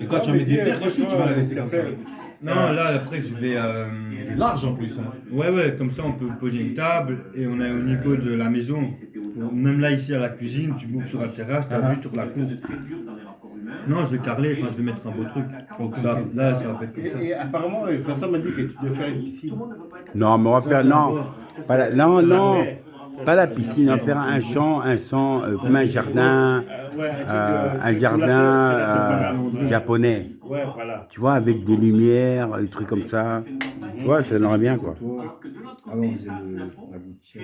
Et quand tu vas mettre des pierres dessus, tu vas la laisser comme ça. Non, là, après, je vais. Elle est large en plus. Hein. Ouais, comme ça, on peut poser une table et on est au niveau de la maison. Même là, ici, à la cuisine, tu bouffes sur la terrasse, tu as vue sur la cour. Non, je vais carreler, enfin, je vais mettre un beau truc. Là, ça va être comme ça. Et apparemment, personne m'a dit que tu dois faire une piscine. Non, mais on va faire, non, non, pas la piscine, on va faire un champ, comme un jardin, japonais. Ouais, voilà. Tu vois, avec des lumières, des trucs comme ça. Tu vois, ça donnerait bien, quoi. Ah ouais, on faisait la gouttière.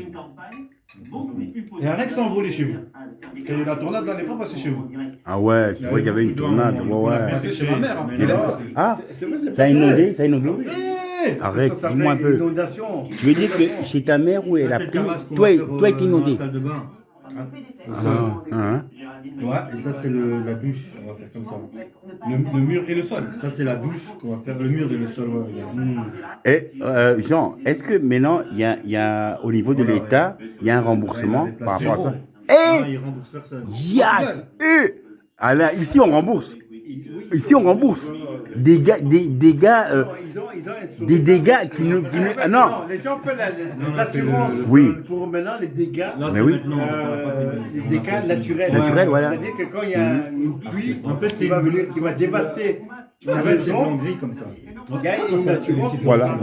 Et un Rex s'est envolé chez vous. Quand il y a eu la tornade, là, elle n'est pas passée chez vous. Ah ouais, c'est vrai qu'il y avait une tornade. Ouais. C'est chez ma mère. Hein. Ah, C'est vrai, c'est ça a inondé, ça a inondé. Eh Arrête, ça dis-moi un fait peu. inondation. Tu veux dire que chez ta mère, où elle a C'est le pris, terrasse qu'on toi, va faire, toi est inondé. dans la salle de bain. Hein. Ouais, et ça, c'est la douche. On va faire comme ça. Le mur et le sol. Ça, c'est la douche qu'on va faire. Le mur et le sol. Ouais, regarde. Et Jean, est-ce que maintenant, il y a, au niveau de l'État, il y a un remboursement par rapport à ça? Non, il rembourse personne. Yes! Ah là, ici, on rembourse. Ici, on rembourse. Des gars, des dégâts qui nous... Ah non, Les gens font les assurances Oui. pour maintenant les dégâts. Là, Mais c'est oui. maintenant. Les dégâts naturels. Naturels, voilà. C'est-à-dire que quand il y a une pluie En fait, qui va venir, qui va dévaster la En fait, c'est maison, blanc gris comme ça. il y a une assurance. Voilà.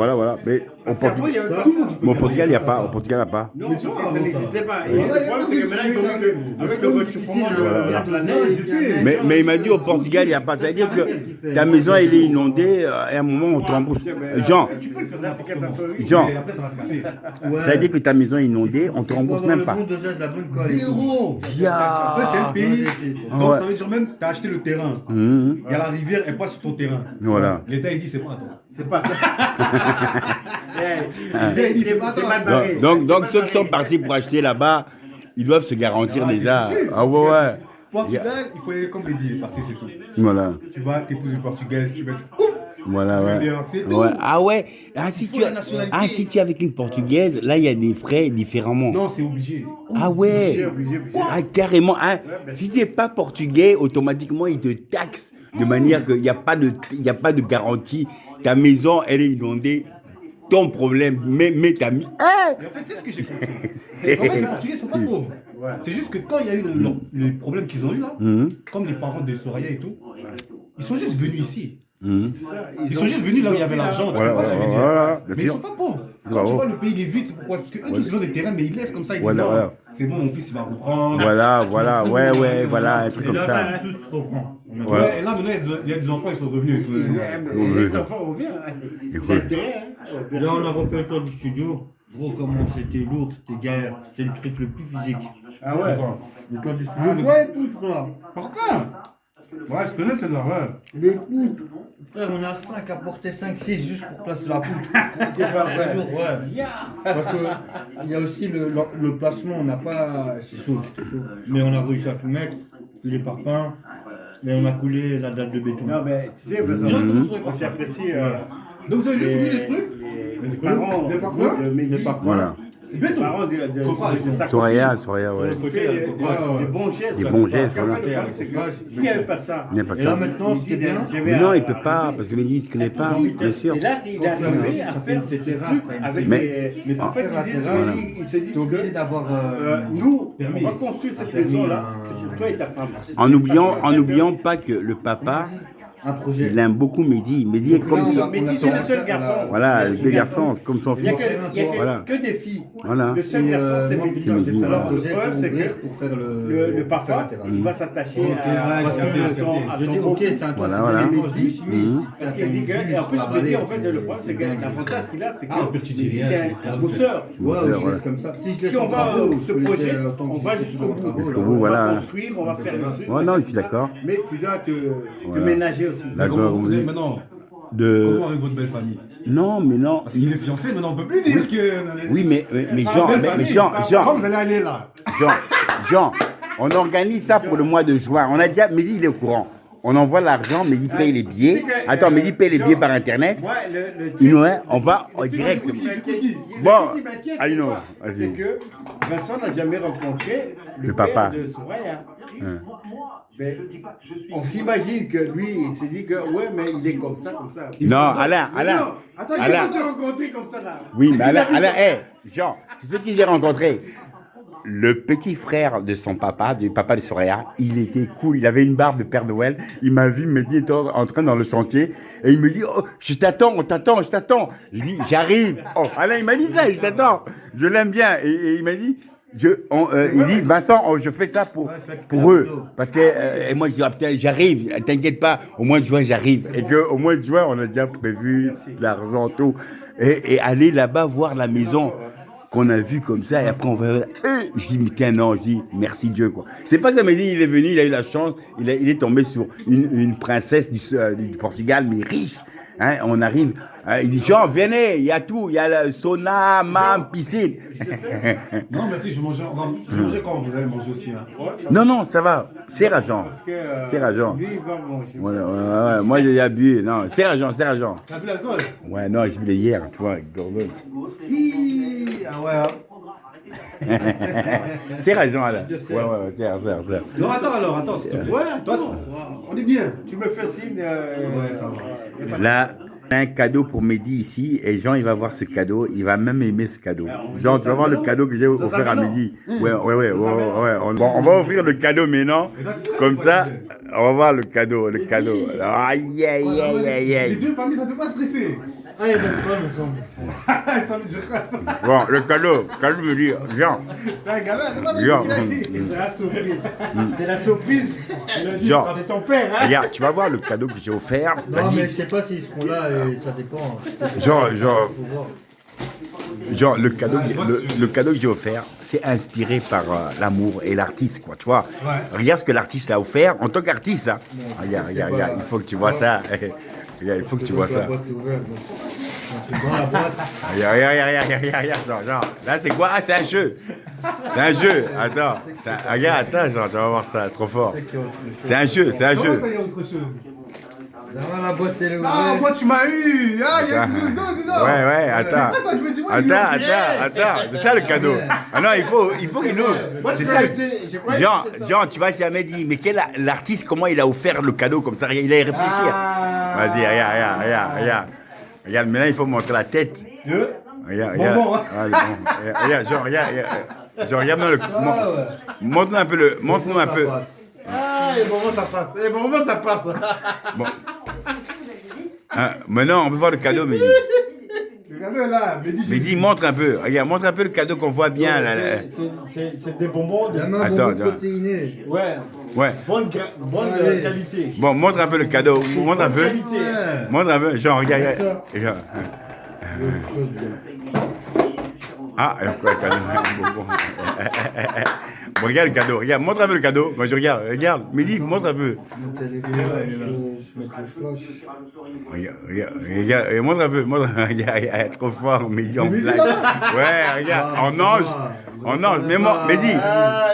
Mais au Parce qu'avant, il y Portugal, avait pas ça. mais au Portugal, il n'y a pas. Au Portugal, il n'y a pas. Non, ça n'existait pas. Et le problème, c'est que maintenant, ils ont vu qu'avec le réchauffement de la neige, Mais il m'a dit au Portugal, il n'y a pas. C'est-à-dire que ta maison, elle est inondée, et à un moment, on te rembourse. Jean, tu peux le faire là, c'est catastrophique. Jean, Et après, ça va se casser. c'est-à-dire que ta maison est inondée, on te Faut rembourse avoir même pas. le bon dosage, la bonne qualité. Zéro. Après, c'est un pays. Donc, ça veut dire même, tu as acheté le terrain. Il y a la rivière, elle passe sur ton terrain. Voilà. L'État, il dit, c'est pas à toi. C'est pas. C'est mal barré. Donc ceux qui sont partis pour acheter là-bas, ils doivent se garantir déjà. Ah ouais. Portugal, il faut y aller comme les dit, parti, c'est tout. Voilà. Tu vas t'épouser une Portugaise, tu vas être. Voilà, Tu veux ouais. bien, c'est tout. Ouais. Ah ouais. Il faut la nationalité. Si tu es avec une Portugaise, là, il y a des frais différemment. Non, c'est obligé. Ah ouais. Obligé. Ah, carrément. Ah, si tu n'es pas portugais, automatiquement, ils te taxent de manière qu'il n'y a pas de garantie. Ta maison, elle est inondée. Ton problème, mais ta mis. Ah! Et en fait, tu sais ce que j'ai compris. En fait, les Portugais sont pas pauvres. C'est juste que quand il y a eu les problèmes qu'ils ont eu là, comme les parents de Soraya et tout, ils sont juste venus ici. Ils sont juste venus là où il y avait l'argent, tu vois, j'avais dit. Voilà, bien Mais ils sûr. sont pas pauvres. Quand tu vois le pays, il est vide, c'est pourquoi? Parce qu'eux tous ils ont des terrains, mais ils laissent comme ça, ils disent Voilà, non, voilà. c'est bon, mon fils il va reprendre. Voilà, ouais, voilà, un truc Et comme là, ça. tout se reprend. Ouais, et là maintenant il y a des enfants, ils sont revenus. Les enfants reviennent. C'est intérêt. Là, on a refait le tour du studio. Gros, comment c'était lourd, c'était galère. C'était le truc le plus physique. Ah ouais. Le tour du studio, ouais, tout ce là. Pourquoi? Ouais, je connais cette normal. Les poutres. Frère, on a 5 à porter 5-6 juste pour placer la poutre. C'est pas vrai. Ouais. Parce qu'il y a aussi le placement, on n'a pas. C'est chaud. Mais on a réussi à tout mettre. Puis les parpaings. Mais on a coulé la dalle de béton. Non, mais tu sais, j'apprécie Donc vous avez juste mis les trucs? les parents Des parpaings? de Mehdi. Voilà. Les parents de sa Soraya, copine. ouais. Qui fait des bons gestes. Des bons gestes, Parce qu'en voilà. fait, le problème, c'est que s'il n'y avait pas ça, Il n'y a pas Et là ça. maintenant, ce qui est bien, Mais non, il ne peut pas, parce que Mehdi ne connaît pas, bien sûr. et là, il est arrivé à ça fait faire une ce terrasse, truc t'as une avec Mais- les... En fait, ils se disent t'es obligé que d'avoir. nous, on va construire cette maison-là, c'est pour toi et ta femme. En n'oubliant pas que le papa, un projet. il aime beaucoup Mehdi. Mehdi est comme son... Mehdi, c'est le seul garçon. Voilà, les deux garçons, comme son Il n'y a fils. Voilà. que des filles. Voilà. Le seul garçon, c'est moi, Mehdi. putain, j'ai fait un Alors, le projet problème, pour c'est ouvrir, que pour faire le papa, il va s'attacher à je dis, son ok, beau-fils. c'est un Voilà, toit, voilà. c'est des quand je me suis mis. Parce qu'il dit que, et en plus, Mehdi, en fait, le problème, c'est que l'avantage qu'il a, c'est que Mehdi, c'est un bosseur. Ouais, Bosseur, je ouais. laisse comme ça. Si je Si laisse on en va travaux, ce je peux projet, laisser autant que on je va suis jusqu'au en bout. travaux, Jusqu'au là. bout, On voilà. va construire, on va faire le truc. Ouais, non, je suis d'accord. Mais tu dois te Voilà. ménager aussi. Mais comment D'accord, vous êtes oui. maintenant? De... Comment avec votre belle famille? Non, mais non. Parce qu'il est fiancé, maintenant on peut plus dire que. Oui, mais Jean, Belle mais famille. Jean, Quand vous allez aller là? Jean, on organise ça pour le mois de juin. On a déjà, Mehdi, il est au courant. on envoie l'argent, Mehdi paye les billets. Attends, Mehdi paye les billets par internet. Moi, On va en direct. Bon, allez, non, vas-y. c'est que Vincent n'a jamais rencontré Le père papa. de Soraya. Hein. Mais on s'imagine que lui, il se dit que ouais, mais il est comme ça. Non, Alain. Non, attends, il Alain. va te rencontrer comme ça là. Oui, mais Alain, Jean, tu sais qui j'ai rencontré? Le petit frère de son papa, du papa de Soraya, il était cool, il avait une barbe de Père Noël, il m'a vu, Mehdi était en train dans le chantier, et il me dit, oh, je t'attends. Je dis, j'arrive. Oh, Alain, il m'a dit ça, je t'attends. Je l'aime bien, et il m'a dit, il dit, Vincent, je fais ça pour eux. Parce que, et moi, je dis, ah, putain, j'arrive, t'inquiète pas, au mois de juin, j'arrive. Et qu'au mois de juin, on a déjà prévu l'argent, tout. Et aller là-bas voir la maison qu'on a vue comme ça, et après, on va. Je dis, mais tiens, non, je dis, merci Dieu, quoi. C'est pas ça, mais il est venu, il a eu la chance, il est tombé sur une princesse du Portugal, mais riche. Hein, on arrive, il dit, Jean, venez, il y a tout, il y a le sauna, piscine. Non, merci, je mangeais quand vous allez manger aussi. Hein. Non, ça va. C'est rageant. C'est rageant. Lui, il va manger. Ouais. Moi, j'ai déjà bu. Non, c'est rageant. T'as bu l'alcool? Ouais, non, j'ai bu hier, tu vois, avec Gordon. Ah ouais. C'est rageant, là. Ouais, c'est. Non, attends, s'il te plaît. Ouais, attends, on est bien. Tu me fais signe. Ouais, ça va. Là, un cadeau pour Mehdi ici, et Jean, il va voir ce cadeau, il va même aimer ce cadeau. Jean, tu vas voir le cadeau que j'ai offert à Mehdi. Ouais. On va offrir le cadeau maintenant, comme ça, on va voir le cadeau. Aïe. Les deux familles, ça ne peut pas stresser. Ah, il reste pas longtemps. Ça me dit quoi, ça? Bon, le cadeau me dit, Jean. C'est un gamin, c'est pas Jean. C'est la surprise. C'est la surprise. Il a dit, Jean. c'est ton père. Hein? Regarde, tu vas voir le cadeau que j'ai offert. Non, mais je sais pas s'ils seront là et ça dépend. Jean, Faut voir. Genre, le cadeau que j'ai offert, c'est inspiré par l'amour et l'artiste, quoi, tu vois. Ouais. Regarde ce que l'artiste a offert en tant qu'artiste, hein. Regarde, il faut que tu vois ça. Regarde, il faut que tu vois La ça. boîte est ouverte, donc. Dans la boîte. Regarde, genre. Là, c'est quoi? Ah, c'est un jeu. Attends. Regarde, genre, tu vas voir ça, trop fort. C'est un jeu. Comment ça, il y a autre chose? La boîte est ouverte. Ah, moi, tu m'as eu. Ah, il y a quelque chose d'autre dedans. Ouais, attends. C'est pas ça, je me dis, ouais, Attends, c'est ça le cadeau. Ah non, il faut qu'il ouvre. C'est ça. Jean, tu vas jamais dire, mais quel l'artiste, comment il a offert le cadeau comme ça? Il a y réfléchir. Vas-y, regarde, maintenant il faut montrer la tête. Regarde. Bon. Regarde, regarde montre-nous un peu. Ah, et bon moment ça passe. Bon. Maintenant, on peut voir le cadeau, Mehdi. Regardez là, Mehdi, montre un peu. Regarde, montre un peu le cadeau qu'on voit bien. Là. C'est des bonbons de. Attends. Protéinés. Ouais. Bonne qualité. Bon, montre un peu le cadeau. Montre un peu. Montre un peu. Genre, regarde. Ah, alors quoi, le cadeau? Bon, regarde le cadeau, montre un peu le cadeau. Moi je regarde, Mehdi, montre un peu. Regarde, montre un peu, regarde, trop fort, Mehdi en blague. Ouais, regarde, en ange,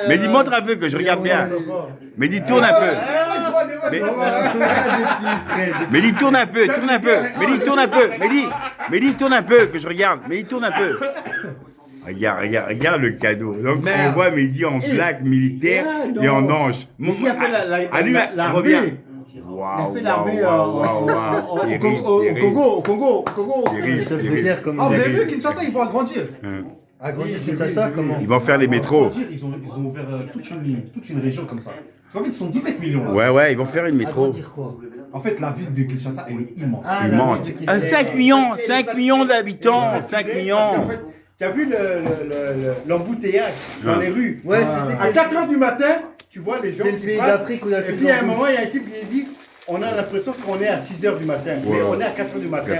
Mehdi, montre un peu que je regarde bien. Mehdi, tourne un peu. Mehdi, tourne un peu. Mehdi, tourne un peu, que je regarde. Mehdi, tourne un peu. Regarde le cadeau. Donc on voit Mehdi en blague militaire et en ange. Mehdi a fait l'armée. Waouh. Il a fait l'armée au Congo. Ah, vous avez vu Kinshasa, ils vont agrandir. Agrandir Kinshasa, comment? Ils vont faire les métros. Ils ont ouvert toute une région comme ça. Parce qu'en fait, ils sont 17 millions là. Ouais, ils vont faire une métro. Agrandir quoi? En fait, la ville de Kinshasa, elle est immense. Immense. 5 millions d'habitants. 5 millions. Tu as vu l'embouteillage dans les rues? Ouais, à 4h du matin, tu vois les gens c'est le qui pays passent. d'Afrique où il y a le Et plus puis à un d'embouts. moment, il y a un type qui dit on a l'impression qu'on est à 6h du matin. Mais on est à 4h du matin.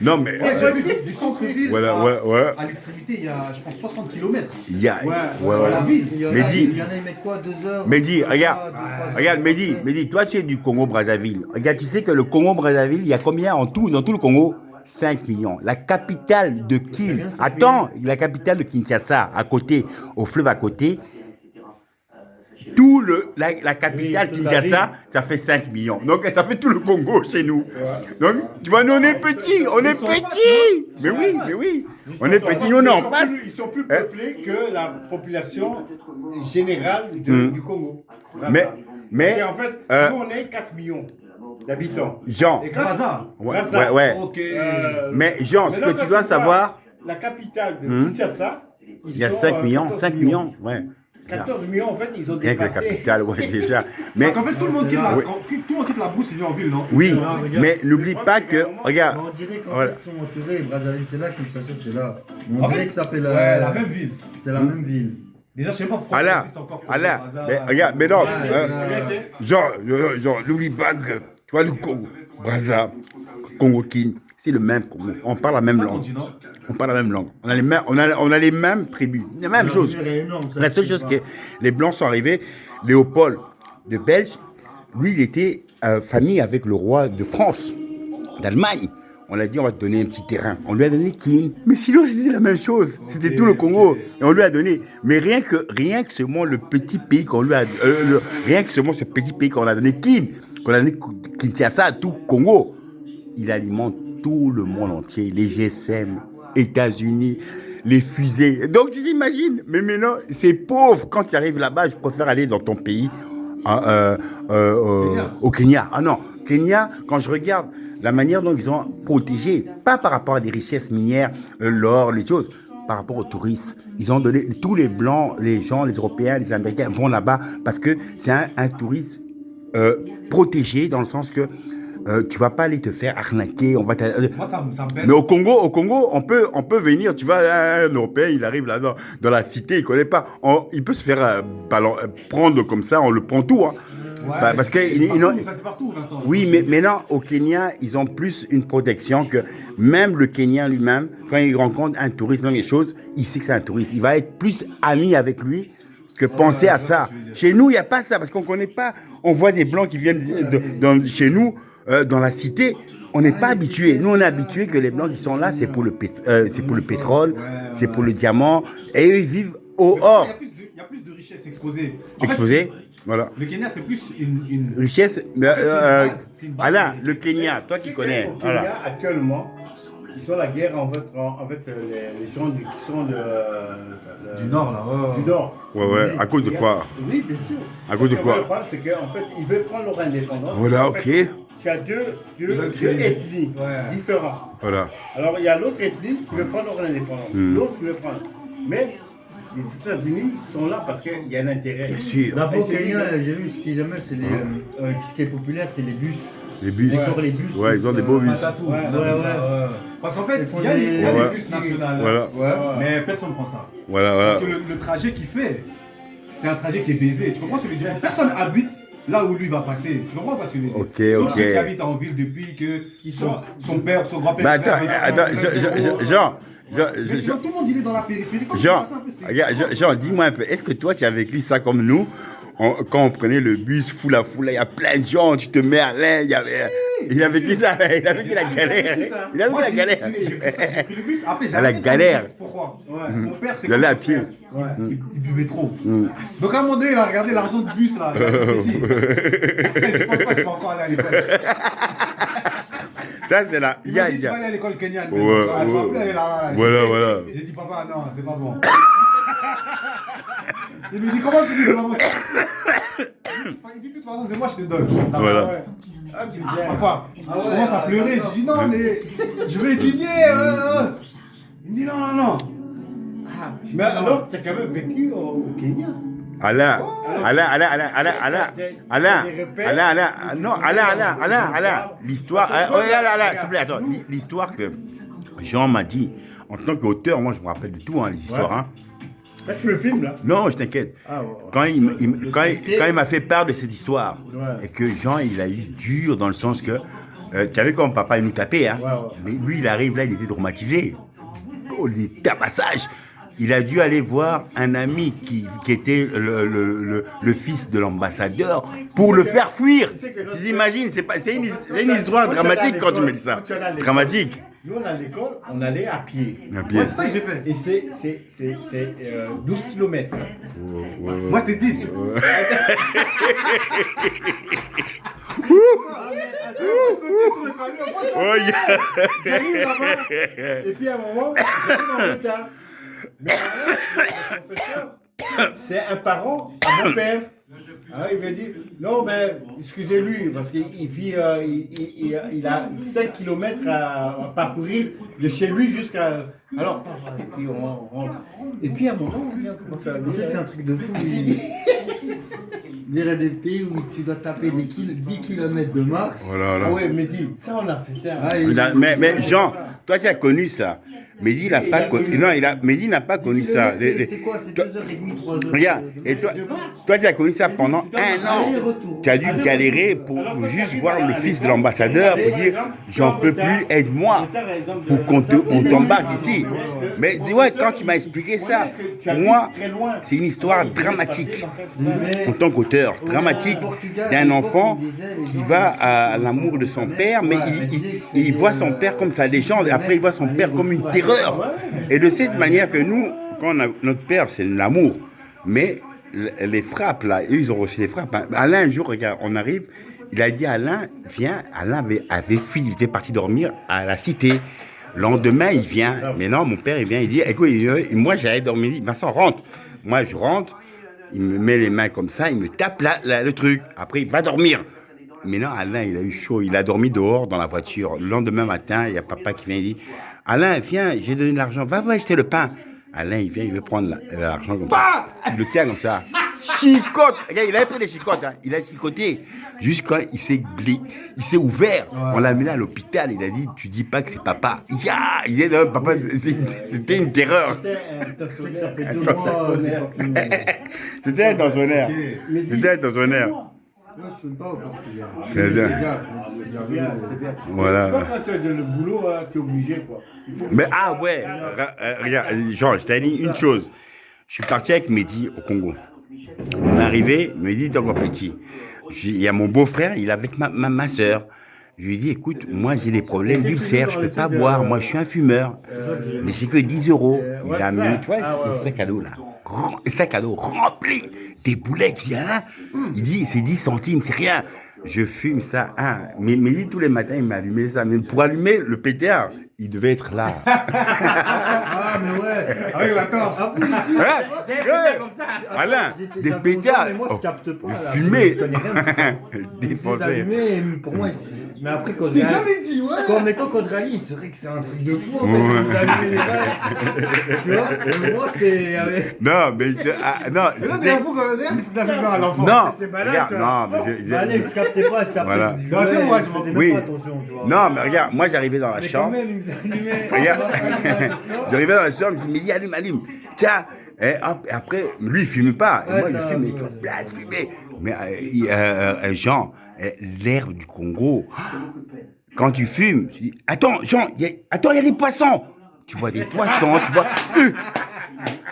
Non, mais. J'ai vu du centre-ville Voilà, à l'extrémité, il y a, je pense, 60 km. Il y a. La ville. Mehdi. Il y en a, ils mettent quoi, 2 heures? Mehdi, regarde, Mehdi, toi tu es du Congo-Brazzaville. Regarde, tu sais que le Congo-Brazzaville, il y a combien en tout, dans tout le Congo? 5 millions. La capitale de la capitale de Kinshasa, à côté, au fleuve à côté, la capitale Kinshasa, ça fait 5 millions. Donc ça fait tout le Congo chez nous. Donc tu vois, nous on est petits, Mais oui. On est petits, on est en face. Ils sont plus peuplés que la population générale du Congo. Mais en fait, nous on est 4 millions d'habitants. Jean. Et Braza. Ouais. Ok. Mais Jean, ce que tu dois savoir. La capitale de Kinshasa, il y a 5 millions, ouais. 14 millions, en fait, ils ont Rien que la dépassé. capitale, ouais, déjà. Mais, Parce qu'en fait, tout le monde quitte la brousse et vient en ville, non? oui, Non, regarde. mais n'oublie pas que, regarde, On dirait qu'en Voilà. fait, ils sont entourés. Brazzaville, c'est là, Kinshasa, c'est là. On En dirait fait, que ça fait la même ville. C'est la même ville. Déjà, je sais pas pourquoi ça Allah, existe encore. Allah, Braza. mais regarde, mais non, Ouais, Jean, n'oublie pas que, tu vois, le Congo, Braza, Congo Kin, c'est le même Congo. On parle la même C'est un langue. continent. On parle la même langue. On a les mêmes tribus, la même chose. La seule chose que les Blancs sont arrivés, Léopold de Belge, lui, il était famille avec le roi de France, d'Allemagne. On a dit, on va te donner un petit terrain. On lui a donné Kin. Mais sinon, c'était la même chose. C'était tout le Congo. Et on lui a donné. Mais rien que seulement le petit pays qu'on lui a... rien que seulement ce petit pays qu'on a donné Kin, qu'on a donné Kinshasa à tout Congo, il alimente tout le monde entier. Les GSM, États-Unis, les fusées. Donc, tu t'imagines. Mais maintenant, c'est pauvre. Quand tu arrives là-bas, je préfère aller dans ton pays, au Kenya. Ah non, Kenya, quand je regarde la manière dont ils ont protégé, pas par rapport à des richesses minières, l'or, les choses, par rapport aux touristes. Ils ont donné, tous les Blancs, les gens, les Européens, les Américains vont là-bas parce que c'est un tourisme protégé dans le sens que tu vas pas aller te faire arnaquer. Moi, ça me bête. Mais au Congo, on peut venir. Tu vois, un Européen, il arrive là dans la cité, il connaît pas. Il peut se faire prendre comme ça, on le prend tout. Hein. Ouais, Parce que ça c'est partout, Vincent. oui, mais maintenant, au Kenya, ils ont plus une protection que même le Kenyan lui-même, quand il rencontre un touriste, même les choses, il sait que c'est un touriste. Il va être plus ami avec lui que penser à ça. Chez nous, il n'y a pas ça, parce qu'on ne connaît pas. On voit des Blancs qui viennent chez nous, dans la cité. On n'est pas habitué. Nous, on est habitué que les Blancs qui sont là, c'est pour le pétrole, c'est pour le diamant, et eux, ils vivent au or. Il y a plus de richesses exposées. Exposé, voilà. Le Kenya, c'est plus une... Richesse, c'est une base. voilà, le Kenya, toi qui connais. Au Kenya, Voilà. actuellement, ils ont la guerre en fait, les gens qui sont Du nord, là. du nord. Ouais, à cause de quoi? Oui, bien sûr. À cause de Parce quoi? que le problème, c'est qu'en fait, ils veulent prendre leur indépendance. Voilà, En fait, ok. tu as deux veulent créer des- ethnies Ouais. différentes. Voilà. Alors, il y a l'autre ethnie qui veut prendre leur indépendance. L'autre qui veut prendre. Mais les États-Unis sont là parce qu'il y a un intérêt. Bien sûr. Là-bas Et au c'est Kenya, dit- j'ai vu ce qu'ils aiment, c'est ce qui est populaire, c'est les bus. Les bus. Encore les bus. Ouais, ils ont des beaux bus. Matatu. Ouais, ouais. Parce qu'en fait, Ils font il y a des- des Ouais. bus nationales. Voilà. Mais personne ne prend ça. Voilà. Parce que le trajet qu'il fait, c'est un trajet qui est baisé. Tu comprends ce que je veux dire? Personne habite là où lui va passer. Tu comprends ce que je veux dire? Ok, Sauf ok. ceux qui habitent en ville depuis que son père, son grand-père. Bah attends, Jean, Mais sinon, tout le monde il est dans la périphérie. Comme Jean, ça, un peu, c'est- regarde, Jean, dis-moi un peu, est-ce que toi tu as vécu ça comme nous? Quand on prenait le bus foule à foule, il y a plein de gens, tu te mets à l'aise, il a vécu ça, il a vécu la galère. Il a vécu Moi, la galère. j'ai pris le bus. Après, j'ai À la arrêté de galère. prendre le bus. Pourquoi? Mon père, c'est Il allait comme à mon pied. frère. Il buvait trop. Donc à un moment donné, il a regardé l'argent du bus là. Il a dit, je pense pas que je vais encore aller à l'école. Ça, c'est la. Il m'a dit, tu vas aller à l'école kenyane. Ouais, Tu vas ouais. plus aller là. Voilà. J'ai dit, papa, non, c'est pas bon. Il me dit, comment tu dis que maman? Il dit, de toute façon, c'est moi, je te donne. Voilà. Ouais. Ah, tu viens. Papa, je commence à pleurer. Je dis, non, mais je veux étudier. Il me dit, non. Mais alors, tu as quand même vécu au Kenya. Alain, l'histoire, Alain, s'il te plaît, attends, l'histoire que Jean m'a dit, en tant qu'auteur, moi je me rappelle de tout, hein, les histoires, hein. Là, tu me filmes, là. Non, je t'inquiète. Ah, ouais. Quand il m'a fait part de cette histoire, Ouais. et que Jean, il a eu dur dans le sens que, tu savais comme papa, il nous tapait, hein. Ouais. Mais lui, il arrive là, il était traumatisé. Oh, les tabassages. Il a dû aller voir un ami qui était le fils de l'ambassadeur pour le faire fuir. Tu sais que Tu t'imagines, c'est une histoire dramatique quand tu me dis ça. Dramatique. Nous, on a l'école, on allait à pied. À pied. Moi, c'est ça que j'ai fait. Et c'est 12 km. Moi, c'était 10. Oh, yeah. J'arrive là-bas, et puis à un moment, j'arrive en retard. Mais alors, le professeur, c'est un parent à mon père. Alors, il me dit, non, ben, excusez-lui, parce qu'il vit, il a 5 km à parcourir de chez lui jusqu'à. Alors, et puis on rentre. Et puis à un moment, on commence à Tu sais que c'est un truc de fou. Il y a des pays où tu dois taper 10 km de marche. Voilà, Ah ouais, mais si, ça on a fait ça. Ah, Mais Jean, toi tu as connu ça. Mehdi n'a pas connu. Non, Mehdi n'a pas connu ça. C'est quoi? C'est 2h30, 3h. Regarde, et toi tu as connu ça pendant un an. Tu as dû galérer pour juste voir le fils de l'ambassadeur pour dire j'en peux plus, aide-moi pour qu'on t'embarque ici. Mais tu vois, quand tu m'as expliqué ça, pour moi, c'est une histoire dramatique. En tant qu'auteur, dramatique d'un enfant qui va à l'amour de son père, mais il voit son père comme sa légende, et après il voit son père comme une terreur. Et de cette manière que nous, quand on a, notre père, c'est l'amour, mais les frappes, là, eux, ils ont reçu les frappes. Alain, un jour, regarde, on arrive, il a dit à Alain, viens, Alain avait fui, il était parti dormir à la cité. Le lendemain, il vient, mais non, mon père, il vient, il dit, écoute, moi, j'allais dormir, il dit, Vincent, rentre. Moi, je rentre, il me met les mains comme ça, il me tape le truc. Après, il va dormir. Mais non, Alain, il a eu chaud. Il a dormi dehors dans la voiture. Le lendemain matin, il y a papa qui vient et dit Alain, viens, j'ai donné de l'argent. Va acheter le pain. Alain, il vient, il veut prendre l'argent comme ça. Il le tient comme ça. Chicote. Regarde, il a pris les chicotes. Hein. Il a chicoté. Jusqu'à il s'est ouvert. Ouais. On l'a amené à l'hôpital. Il a dit tu dis pas que c'est papa. Il dit non, papa, c'était une terreur. C'était un tensionnaire. C'était un tensionnaire. Moi, je ne suis pas au Portugal. C'est bien. C'est bien. Voilà. Tu vois, quand tu as le boulot, tu es obligé, quoi. Mais ah ouais, regarde, Jean, je t'ai dit une chose. Je suis parti avec Mehdi au Congo. On est arrivé, Mehdi est encore petit. Il y a mon beau-frère, il est avec ma soeur. Je lui ai dit, écoute, moi j'ai des problèmes d'ulcère, je ne peux pas boire, moi je suis un fumeur. Mais j'ai que 10 €. Il a mis, tu vois, ce sac à dos là. Un sac à dos rempli des boulettes, hein. Il dit, c'est 10 centimes, c'est rien. Je fume ça. Hein. Mais tous les matins, il m'allumait ça. Mais pour allumer le pétard, il devait être là. Ah, mais ouais. Avec la torche. Alain, des pétards. Mais moi, je capte pas. Fumé. Je connais rien. Défoncé. Pour moi, mais après, quand je t'ai jamais dit, ouais. Quand je réalise, c'est vrai que c'est un truc de fou, en fait. Vous allumez les balles. Tu vois, moi, c'est. Non, mais. Non, mais là, t'es un fou quand même. Qu'est-ce que t'as fait faire à l'enfant? Non, c'est malade, regarde, non, mais allez, je captais pas, je captais. Voilà. Moi, je faisais oui. Pas attention, tu vois. Non, mais regarde, moi, j'arrivais dans la chambre. Quand même, il me allumait. Regarde, j'arrivais dans la chambre, je me dis, allume. Tiens, et après, lui, il ne fume pas. Et moi, je fume, et toi, il fumait. Mais Jean, l'air du Congo, quand tu fumes, tu dis, attends, Jean, il y a des poissons. Tu vois des poissons, tu vois.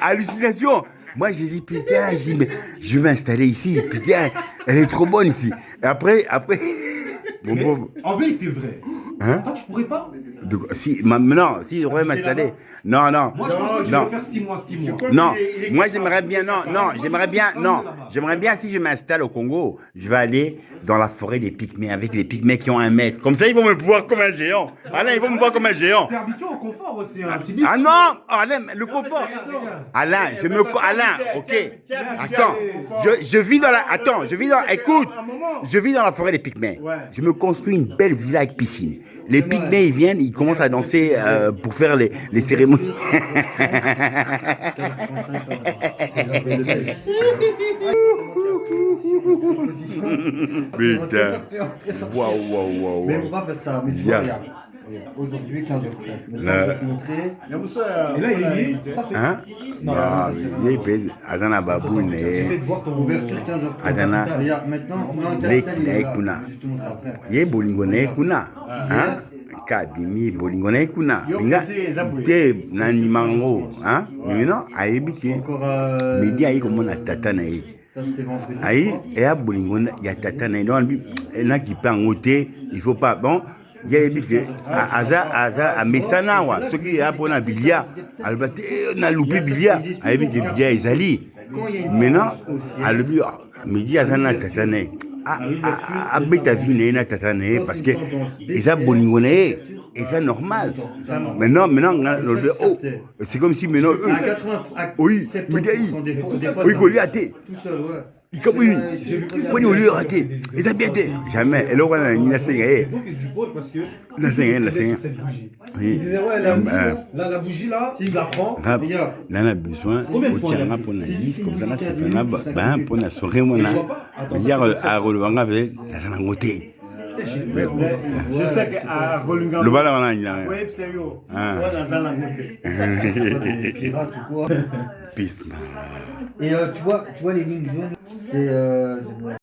Hallucination. Moi, j'ai dit, putain, mais je vais m'installer ici. Putain, elle est trop bonne ici. Et après, mon pauvre. En vérité, vrai. Hein? Toi, tu pourrais pas? Non, si j'aurais m'installer. Non. Moi, je pense que tu vas faire 6 mois. Non, moi j'aimerais bien, j'aimerais bien si je m'installe au Congo, je vais aller dans la forêt des Pygmées, avec les Pygmées qui ont 1 mètre. Comme ça, ils vont me voir comme un géant. Alain, ils vont me voir comme un géant. T'es habitué au confort aussi, un petit Ah non, Alain, le confort. Alain, ok. Attends, je vis dans écoute, je vis dans la forêt des Pygmées. Je me construis une belle villa avec piscine. Les Pygmées, ils viennent, ils commencent à danser pour faire les cérémonies. Putain. Waouh. Mais faut pas faire ça. Mais tu vois, regarde. Aujourd'hui, 15h30. Et là, il est lié. Ça, c'est. Hein? Non, il est payé. Azana Baboune. J'essaie de voir ton ouverture 15h30. Azana. Regarde, maintenant, Kuna. Yé Bolingone Kuna. Hein? Kabimi Bolingone Kuna. Te Nani Mango. Hein? Non, Aïbiki. Midi Aïe comme on a tatanaï. Ça, c'était vendredi. Aïe, et à Bolingone, il y a tatanaï. Il y en a qui peut en ôter. Il faut pas. Bon. yebi ke aza amesana wa soki ya mpona bilia alobi te nalupi bilia ayebi ke bilia ezali maintenant alobi midi aza na tata na ye abeta vi na ye na tata na ye parce que eza bolingo na ye eza normal maintenant nalobi oh c'est comme si maintenant oui midai oyi kolia te ikamwini poni olio raté eza bien te jamais eloko wana nini nasenga ye nasenga Il disait, ouais, la bougie là, il la prend. là on a besoin otianga mpona liste comme ça nasepana ba mpona soki mona ya akolobanga pe aza nango te Je sais qu'à Rolunga, lobala wana nyina oui, c'est yo. Moi, dans un langue. Pirate ou quoi. pisma Et tu vois les lignes jaunes, c'est